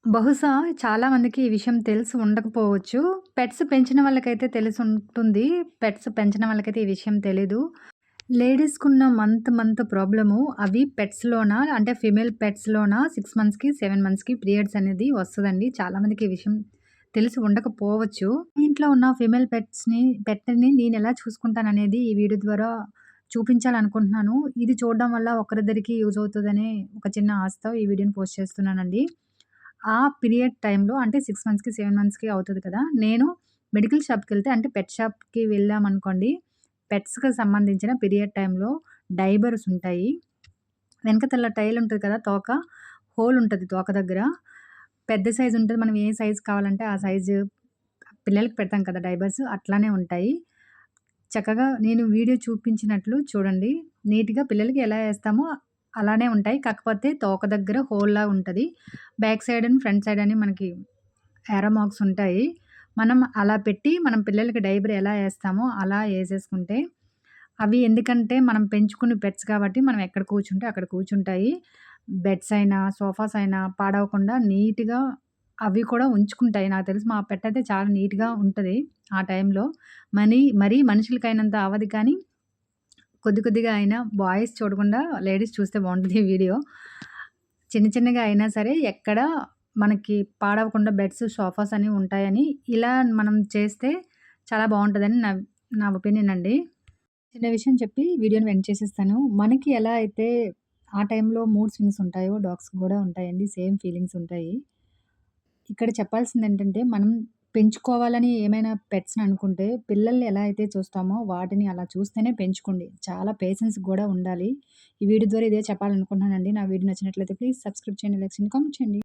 బహుశా చాలా మందికి ఈ విషయం తెలిసి ఉండకపోవచ్చు. పెట్స్ పెంచిన వాళ్ళకైతే తెలిసుంటుంది. పెట్స్ పెంచని వాళ్ళకైతే ఈ విషయం తెలీదు. లేడీస్‌కున్న మంత్ ప్రాబ్లము అవి పెట్స్‌లోన అంటే ఫీమేల్ పెట్స్‌లోన 6 మంత్స్‌కి, 7 మంత్స్‌కి పీరియడ్స్ అనేది వస్తదండి. చాలా మందికి ఈ విషయం తెలిసి ఉండకపోవచ్చు. మీ ఇంట్లో ఉన్న ఫీమేల్ పెట్‌ని నేనెలా చూసుకుంటాననేది ఈ వీడియో ద్వారా చూపించాలనుకుంటున్నాను. ఇది చూడడం వల్ల ఒకరిద్దరికి యూజ్ అవుతదనే ఒక చిన్న ఆశతో ఈ వీడియోని పోస్ట్ చేస్తున్నానండి. ఆ పీరియడ్ టైంలో అంటే 6 మంత్స్‌కి, 7 మంత్స్‌కి అవుతది కదా! నేను మెడికల్ షాప్‌కెళ్తే అంటే పెట్ షాప్‌కి వెళ్ళామనుకోండి, పెట్స్‌కి సంబంధించిన పీరియడ్ టైంలో డైపర్స్ ఉంటాయి. వెనకతల టైల్ ఉంటది కదా! తోక, హోల్ ఉంటది తోక దగ్గర. పెద్ద సైజ్ ఉంటది. మనం ఏ సైజ్ కావాలంటే ఆ సైజు పిల్లలకి పెడతాం కదా! డైపర్స్ అట్లానే ఉంటాయి. చక్కగా నేను వీడియో చూపించినట్లు చూడండి. నీట్‌గా పిల్లలకి ఎలా ఏస్తామో అలానే ఉంటాయి. కాకపోతే తోక దగ్గర హోల్‌లా ఉంటది. Back side and front side అని మనకి యారో మార్క్స్ ఉంటాయి. మనం అలా పెట్టి మనం పిల్లలకి డైపర్ ఎలా ఏస్తామో అలా ఏసేసుకుంటే అవి ఎందుకంటే మనం పెంచుకునే పెట్స్ కాబట్టి మనం ఎక్కడ కూర్చుంటే అక్కడ కూర్చుంటాయి. బెడ్స్ అయినా, సోఫాస్ అయినా పాడవకుండా నీట్‌గా అవి కూడా ఉంచుకుంటాయి. నాకు తెలిసి మా పెట్ అయితే చాలా నీట్‌గా ఉంటది ఆ టైంలో. మరీ మనుషులకైనంత అవ్వదు కానీ కొద్దిగా అయినా బాయ్స్ చూడకుండా లేడీస్ చూస్తే బావుంటది ఈ వీడియో. చిన్నగా అయినా సరే ఎక్కడ మనకి పాడవకుండా బెడ్స్, సోఫాస్ అనేవి ఉంటాయని ఇలా మనం చేస్తే చాలా బావుంటదని నా నా ఒపీనియన్ అండి. చిన్న విషయం చెప్పి వీడియోని ఎండ్ చేసేస్తాను. మనకి ఎలా అయితే ఆ టైంలో మూడ్ స్వింగ్స్ ఉంటాయో డాగ్స్‌కి గూడా ఉంటాయండి. సేమ్ ఫీలింగ్స్ ఉంటాయి. ఇక్కడ చెప్పాల్సిందేంటంటే, మనం పెంచుకోవాలని ఏమైనా పెట్స్‌ని అనుకుంటే, పిల్లల్ని ఎలా అయితే చూస్తామో, వాటిని అలా చూస్తేనే పెంచుకోండి. చాలా పేషెన్స్ గూడా ఉండాలి. ఈ వీడియో ద్వారా ఇదే చెప్పాలనుకుంటున్నానండి. నా వీడియో నచ్చినట్లయితే ప్లీజ్ సబ్స్క్రైబ్ చేయండి, లైక్ చేయండి, కామెంట్ చేయండి.